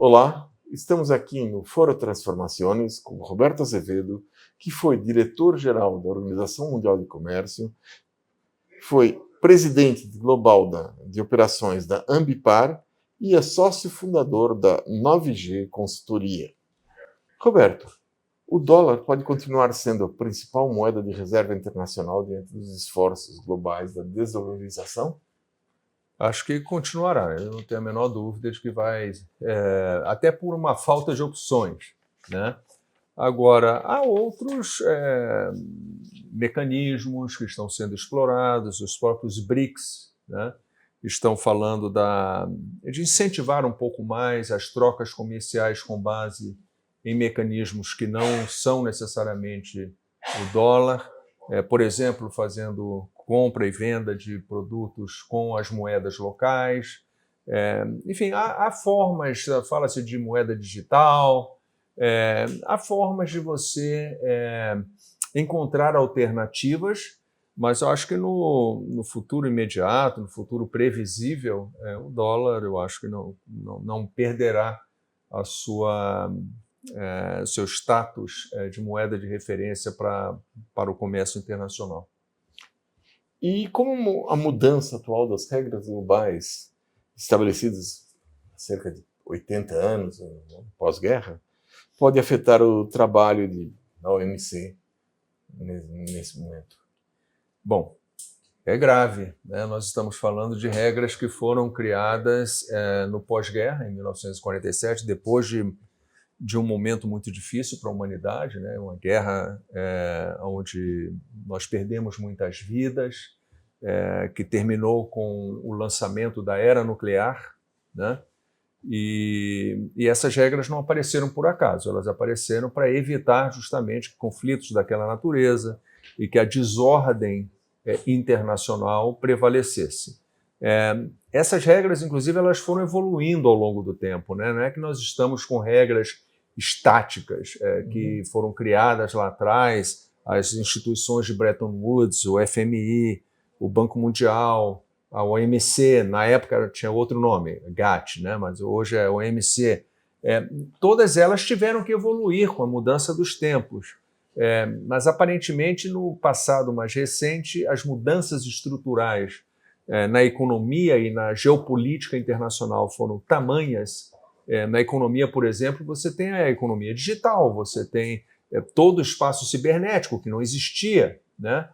Olá, estamos aqui no Foro Transformações com Roberto Azevedo, que foi diretor-geral da Organização Mundial de Comércio, foi presidente global de operações da Ambipar e é sócio fundador da 9G Consultoria. Roberto, o dólar pode continuar sendo a principal moeda de reserva internacional diante dos esforços globais da desvalorização? Acho que continuará, eu não tenho a menor dúvida de que vai, até por uma falta de opções, né? Agora, há outros mecanismos que estão sendo explorados, os próprios BRICS, né, estão falando de incentivar um pouco mais as trocas comerciais com base em mecanismos que não são necessariamente o dólar, por exemplo, fazendo compra e venda de produtos com as moedas locais. Enfim, há formas, fala-se de moeda digital, há formas de você encontrar alternativas, mas eu acho que no futuro imediato, no futuro previsível, o dólar, eu acho que não perderá a seu status de moeda de referência para o comércio internacional. E como a mudança atual das regras globais estabelecidas há cerca de 80 anos, pós-guerra, pode afetar o trabalho da OMC nesse momento? Bom, é grave, né? Nós estamos falando de regras que foram criadas no pós-guerra, em 1947, depois de um momento muito difícil para a humanidade, né? Uma guerra onde nós perdemos muitas vidas, que terminou com o lançamento da era nuclear, né? E essas regras não apareceram por acaso, elas apareceram para evitar justamente conflitos daquela natureza e que a desordem internacional prevalecesse. Essas regras, inclusive, elas foram evoluindo ao longo do tempo, né? Não é que nós estamos com regras estáticas que foram criadas lá atrás, as instituições de Bretton Woods, o FMI, o Banco Mundial, a OMC, na época tinha outro nome, GATT, né? Mas hoje é OMC. Todas elas tiveram que evoluir com a mudança dos tempos. Mas, aparentemente, no passado mais recente, as mudanças estruturais na economia e na geopolítica internacional foram tamanhas. Na economia, por exemplo, você tem a economia digital, você tem todo o espaço cibernético que não existia, né?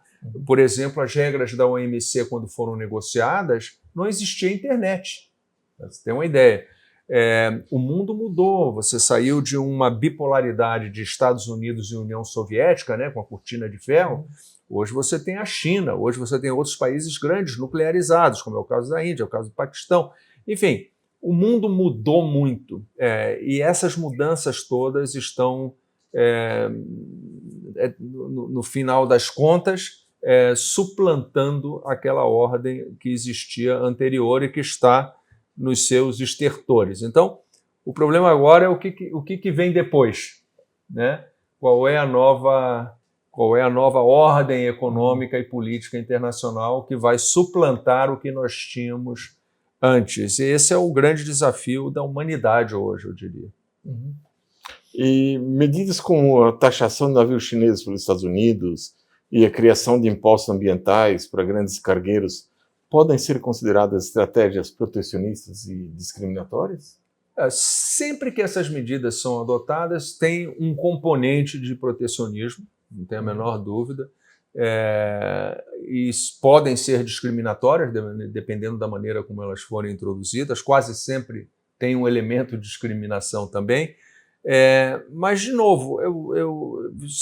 Por exemplo, as regras da OMC, quando foram negociadas, não existia internet. Você tem uma ideia. O mundo mudou, você saiu de uma bipolaridade de Estados Unidos e União Soviética, né, com a cortina de ferro. Hoje você tem a China, hoje você tem outros países grandes nuclearizados, como é o caso da Índia, é o caso do Paquistão. Enfim, o mundo mudou muito e essas mudanças todas estão, no final das contas, suplantando aquela ordem que existia anterior e que está nos seus estertores. Então, o problema agora é o que vem depois, né? Qual é a nova ordem econômica e política internacional que vai suplantar o que nós tínhamos antes. E esse é o grande desafio da humanidade hoje, eu diria. Uhum. E medidas como a taxação de navios chineses pelos Estados Unidos e a criação de impostos ambientais para grandes cargueiros podem ser consideradas estratégias protecionistas e discriminatórias? Sempre que essas medidas são adotadas, tem um componente de protecionismo, não tem a menor dúvida, e podem ser discriminatórias, dependendo da maneira como elas forem introduzidas, quase sempre tem um elemento de discriminação também, mas, de novo,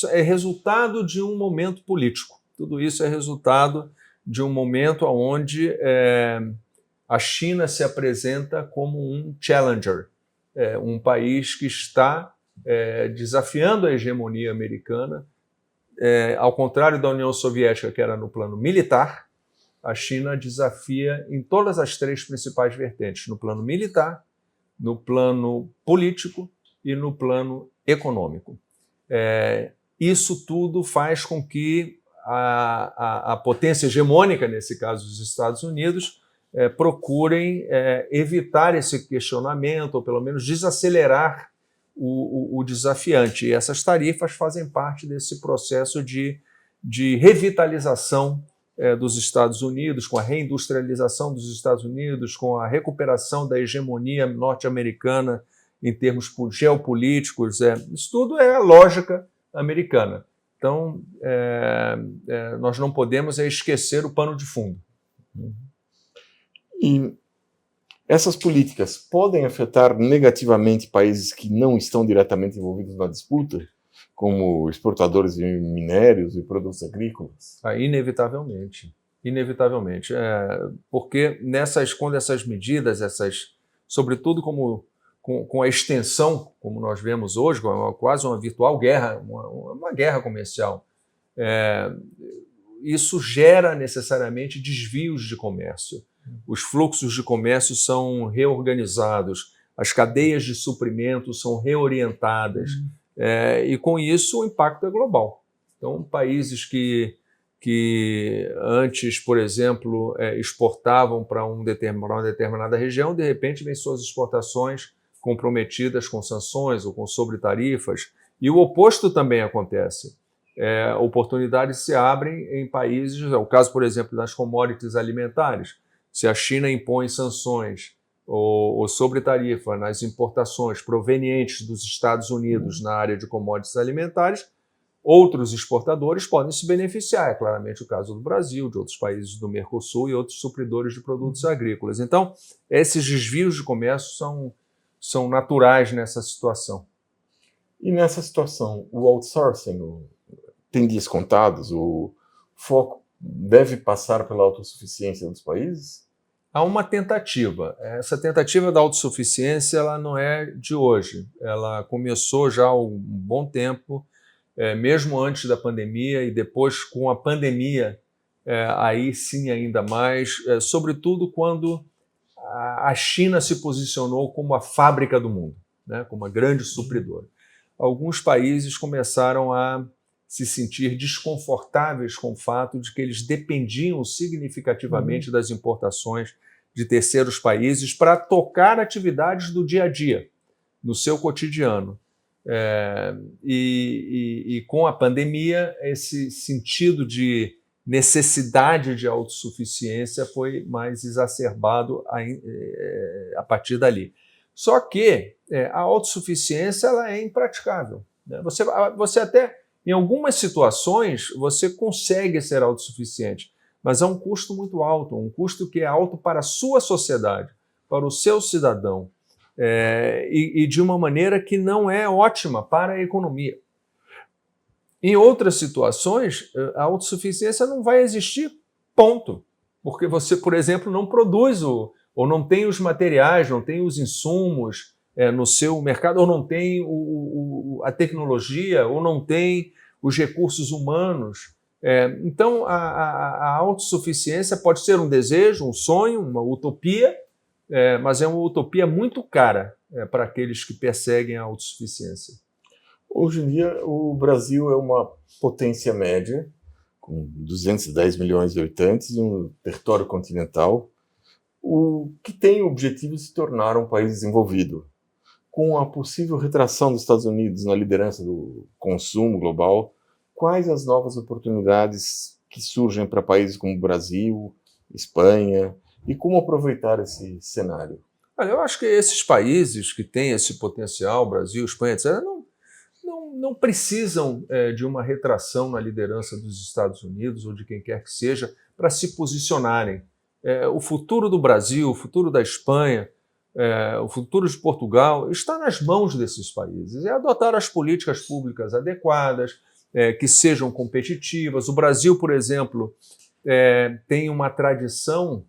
é resultado de um momento político. Tudo isso é resultado de um momento onde a China se apresenta como um challenger, um país que está desafiando a hegemonia americana. Ao contrário da União Soviética, que era no plano militar, a China desafia em todas as três principais vertentes, no plano militar, no plano político e no plano econômico. Isso tudo faz com que a potência hegemônica, nesse caso os Estados Unidos, procurem evitar esse questionamento, ou pelo menos desacelerar o desafiante. E essas tarifas fazem parte desse processo de revitalização dos Estados Unidos, com a reindustrialização dos Estados Unidos, com a recuperação da hegemonia norte-americana em termos geopolíticos. Isso tudo é a lógica americana. Então, nós não podemos esquecer o pano de fundo. E essas políticas podem afetar negativamente países que não estão diretamente envolvidos na disputa, como exportadores de minérios e produtos agrícolas? Inevitavelmente. Inevitavelmente. Porque quando essas medidas, sobretudo com a extensão, como nós vemos hoje, quase uma virtual guerra, uma guerra comercial, isso gera necessariamente desvios de comércio. Os fluxos de comércio são reorganizados, as cadeias de suprimento são reorientadas, e com isso o impacto é global. Então, países que antes, por exemplo, exportavam para uma determinada região, de repente vêm suas exportações comprometidas com sanções ou com sobretarifas, e o oposto também acontece. Oportunidades se abrem em países, é o caso, por exemplo, das commodities alimentares. Se a China impõe sanções ou sobretarifa nas importações provenientes dos Estados Unidos na área de commodities alimentares, outros exportadores podem se beneficiar. É claramente o caso do Brasil, de outros países do Mercosul e outros supridores de produtos agrícolas. Então, esses desvios de comércio são naturais nessa situação. E nessa situação, o outsourcing tem dias contados? O foco deve passar pela autossuficiência dos países? Há uma tentativa. Essa tentativa da autossuficiência ela não é de hoje. Ela começou já há um bom tempo, mesmo antes da pandemia e depois com a pandemia, aí sim ainda mais, sobretudo quando a China se posicionou como a fábrica do mundo, né, como uma grande supridora. Alguns países começaram a se sentir desconfortáveis com o fato de que eles dependiam significativamente das importações de terceiros países para tocar atividades do dia a dia, no seu cotidiano. E com a pandemia, esse sentido de necessidade de autossuficiência foi mais exacerbado a partir dali. Só que a autossuficiência ela é impraticável, né? Você até, em algumas situações, você consegue ser autossuficiente, mas é um custo muito alto, um custo que é alto para a sua sociedade, para o seu cidadão, e de uma maneira que não é ótima para a economia. Em outras situações, a autossuficiência não vai existir, ponto. Porque você, por exemplo, não produz ou não tem os materiais, não tem os insumos no seu mercado, ou não tem a tecnologia, ou não tem os recursos humanos. Então, a autossuficiência pode ser um desejo, um sonho, uma utopia, mas é uma utopia muito cara para aqueles que perseguem a autossuficiência. Hoje em dia, o Brasil é uma potência média, com 210 milhões de habitantes, um território continental, o que tem o objetivo de se tornar um país desenvolvido. Com a possível retração dos Estados Unidos na liderança do consumo global, quais as novas oportunidades que surgem para países como o Brasil, Espanha, e como aproveitar esse cenário? Olha, eu acho que esses países que têm esse potencial, Brasil, Espanha, etc., não precisam de uma retração na liderança dos Estados Unidos ou de quem quer que seja para se posicionarem. O futuro do Brasil, o futuro da Espanha, o futuro de Portugal está nas mãos desses países. É adotar as políticas públicas adequadas, que sejam competitivas. O Brasil, por exemplo, tem uma tradição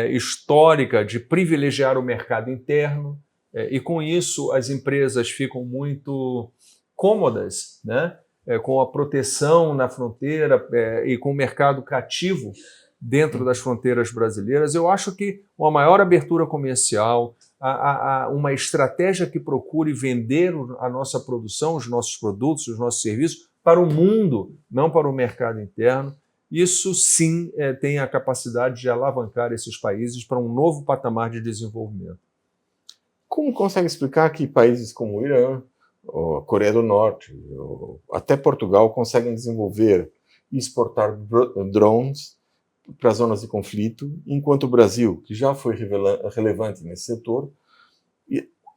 histórica de privilegiar o mercado interno, e com isso as empresas ficam muito cômodas, né? Com a proteção na fronteira e com o mercado cativo dentro das fronteiras brasileiras. Eu acho que uma maior abertura comercial, uma estratégia que procure vender a nossa produção, os nossos produtos, os nossos serviços para o mundo, não para o mercado interno, isso sim tem a capacidade de alavancar esses países para um novo patamar de desenvolvimento. Como consegue explicar que países como o Irã, a Coreia do Norte, até Portugal conseguem desenvolver e exportar drones para zonas de conflito, enquanto o Brasil, que já foi relevante nesse setor,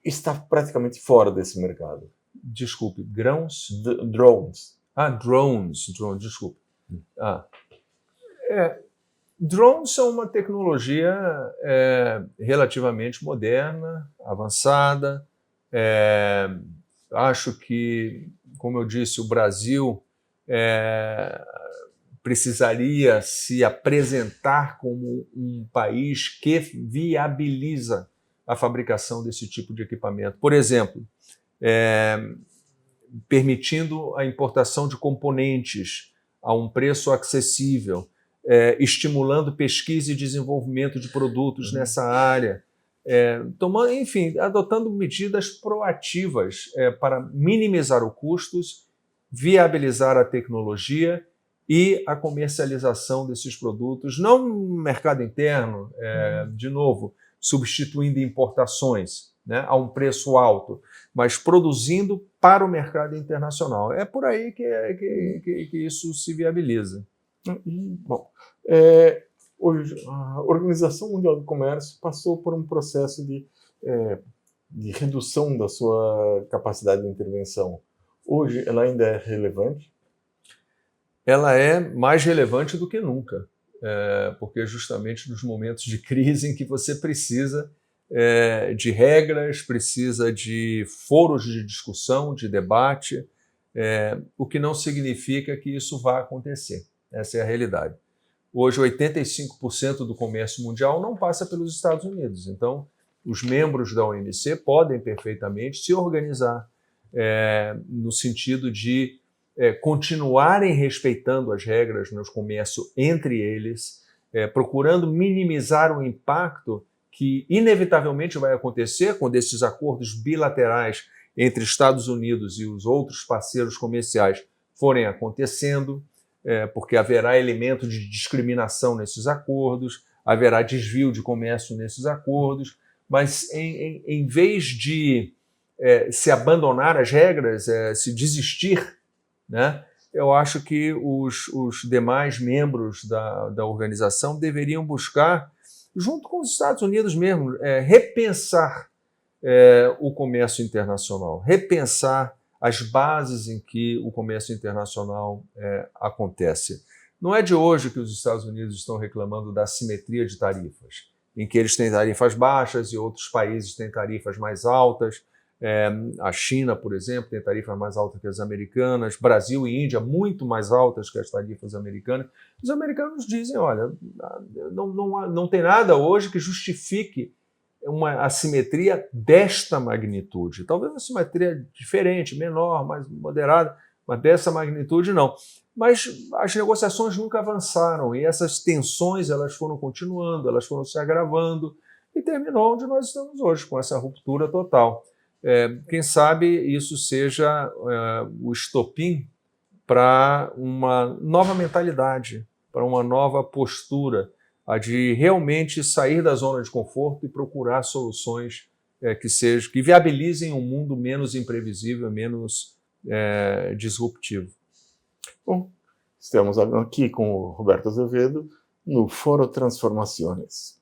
está praticamente fora desse mercado? Desculpe, grãos? Drones. Drones, desculpe. Drones são uma tecnologia relativamente moderna, avançada. Acho que, como eu disse, o Brasil precisaria se apresentar como um país que viabiliza a fabricação desse tipo de equipamento. Por exemplo, permitindo a importação de componentes a um preço acessível, estimulando pesquisa e desenvolvimento de produtos nessa área, adotando medidas proativas para minimizar os custos, viabilizar a tecnologia e a comercialização desses produtos, não no mercado interno, de novo, substituindo importações, né, a um preço alto, mas produzindo para o mercado internacional. É por aí que isso se viabiliza. Bom, hoje a Organização Mundial do Comércio passou por um processo de redução da sua capacidade de intervenção. Hoje ela ainda é relevante? Ela é mais relevante do que nunca, porque justamente nos momentos de crise em que você precisa de regras, precisa de foros de discussão, de debate, o que não significa que isso vá acontecer. Essa é a realidade. Hoje, 85% do comércio mundial não passa pelos Estados Unidos. Então, os membros da OMC podem perfeitamente se organizar no sentido de continuarem respeitando as regras no comércio entre eles, procurando minimizar o impacto que inevitavelmente vai acontecer quando esses acordos bilaterais entre Estados Unidos e os outros parceiros comerciais forem acontecendo, porque haverá elemento de discriminação nesses acordos, haverá desvio de comércio nesses acordos, mas em vez de se abandonar as regras, se desistir, né, eu acho que os demais membros da organização deveriam buscar, junto com os Estados Unidos mesmo, repensar o comércio internacional, repensar as bases em que o comércio internacional acontece. Não é de hoje que os Estados Unidos estão reclamando da assimetria de tarifas, em que eles têm tarifas baixas e outros países têm tarifas mais altas. A China, por exemplo, tem tarifas mais altas que as americanas, Brasil e Índia muito mais altas que as tarifas americanas. Os americanos dizem, olha, não tem nada hoje que justifique uma assimetria desta magnitude. Talvez uma assimetria diferente, menor, mais moderada, mas dessa magnitude não. Mas as negociações nunca avançaram e essas tensões elas foram continuando, elas foram se agravando e terminou onde nós estamos hoje, com essa ruptura total. Quem sabe isso seja o estopim para uma nova mentalidade, para uma nova postura, a de realmente sair da zona de conforto e procurar soluções que viabilizem um mundo menos imprevisível, menos disruptivo. Bom, estamos aqui com o Roberto Azevedo no Foro Transformações.